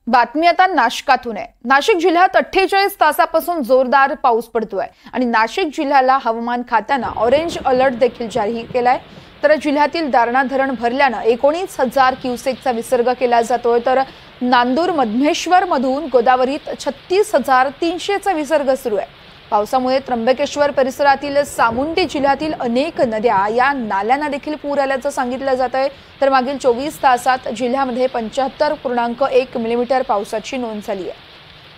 बातमी आता नाशिकातून आहे। नाशिक जिल्ह्यात 48 तासापासून जोरदार पाऊस पडतोय आणि नाशिक जिल्ह्याला हवामान खात्याने ऑरेंज अलर्ट देखील जारी केलाय। तर जिल्ह्यातील दारणा धरण भरल्याने 19,000 क्युसेकचा विसर्ग केला जातोय। तर नांदूर मधमेश्वर मधून गोदावरीत 36,300चा विसर्ग सुरू आहे। पावसामुळे त्र्यंबकेश्वर परिसरातील सामुंडी जिल्ह्यातील अनेक नद्या या नाल्यांना देखील पूर आल्याचं सांगितलं जात आहे। तर मागील 24 तासात जिल्ह्यामध्ये 75.1 मिलीमीटर पावसाची नोंद झाली आहे।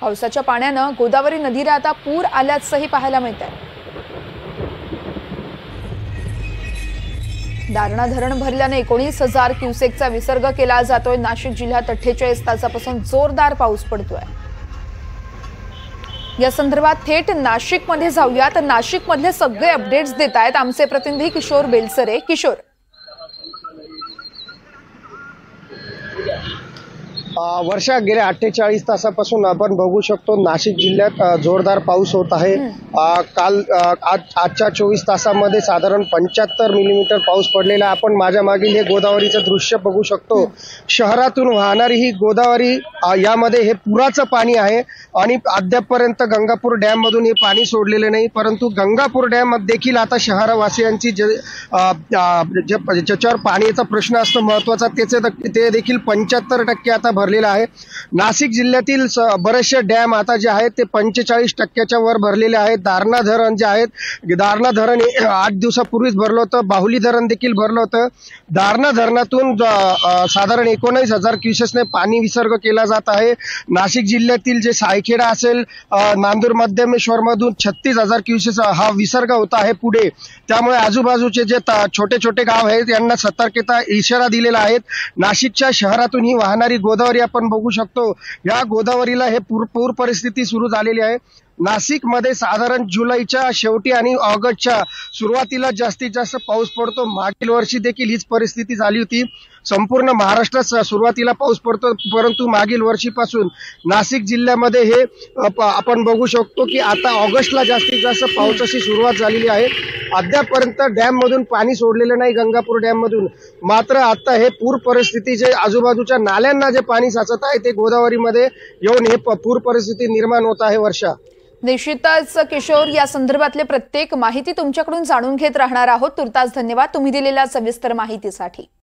पावसाच्या पाण्याने गोदावरी नदीला आता पूर आल्याचंही पाहायला मिळत आहे। दारणा धरण भरल्याने 19,000 क्युसेकचा विसर्ग केला जातोय। नाशिक जिल्ह्यात 48 तासापासून जोरदार पाऊस पडतोय। या संदर्भात थेट नाशिकमध्ये जाऊयात। नाशिकमधले सगळे अपडेट्स देत आहेत आमचे प्रतिनिधी किशोर बेलसरे। किशोर, वर्षा गेल्या 48 तासापासून आपण बघू शकतो नाशिक जिल्ह्यात जोरदार पाऊस होत आहे। आजच्या 24 तासामध्ये साधारण 75 मिलीमीटर पाऊस पडलेला आहे। आपण माझ्या मागील हे गोदावरीचं दृश्य बघू शकतो। शहरातून वाहणारी ही गोदावरी यामध्ये हे पुराचं पाणी आहे आणि अद्यापपर्यंत गंगापूर डॅम मधून हे पाणी सोडलेले नाही। परंतु गंगापूर डॅम देखील आता शहरवासियांची ज्याच्यावर पाण्याचा प्रश्न असतो महत्वाचा ते देखील 75% आता भरलेला आहे। नाशिक जिल्ह्यातील बरेचसे डॅम आता जे आहेत ते 45%च्या वर भरलेले आहेत। दारणा धरण जे आहेत, दारणा धरण 8 दिवसापूर्वीच भरलं होतं। बाहुली धरण देखील भरलं होतं। दारणा धरणातून साधारण 19,000 क्युसेसने पाणी विसर्ग केला जात आहे। नाशिक जिल्ह्यातील जे सायखेडा असेल, नांदूर मध्यमेश्वर मधून 36,000 क्युसेस हा विसर्ग होता आहे पुढे। त्यामुळे आजूबाजूचे जे छोटे छोटे गाव आहेत यांना सतर्कता इशारा दिलेला आहे। नाशिकच्या शहरातून ही वाहणारी गोदावरी आपण बघू शकतो। या गोदावरीला हे पूर परिस्थिती सुरू झालेली आहे। नाशिकमध्ये साधारण जुलैच्या शेवटी आणि ऑगस्टच्या सुरुवातीला जास्तीत जास्त पाऊस पडतो। मागील वर्षी देखील हीच परिस्थिती झाली होती। संपूर्ण महाराष्ट्रात सुरुवातीला पाऊस पडतो, परंतु मागील वर्षीपासून नाशिक जिल्ह्यामध्ये हे आपण बघू शकतो की आता ऑगस्टला जास्तीत जास्त पावसाची सुरुवात झालेली आहे। अद्यापपर्यंत डॅम मधून पाणी सोडलेलं नाही गंगापूर डॅम मधून। मात्र आता हे पूर परिस्थिती जे आजूबाजूच्या नाल्यांना जे पाणी साचत आहे ते गोदावरीमध्ये येऊन हे पूर परिस्थिती निर्माण होत आहे। वर्षा, निश्चितच किशोर, या संदर्भातले प्रत्येक माहिती तुमच्याकडून जाणून घेत राहणार आहोत। तुर्तास धन्यवाद तुम्ही दिलेल्या सविस्तर माहितीसाठी।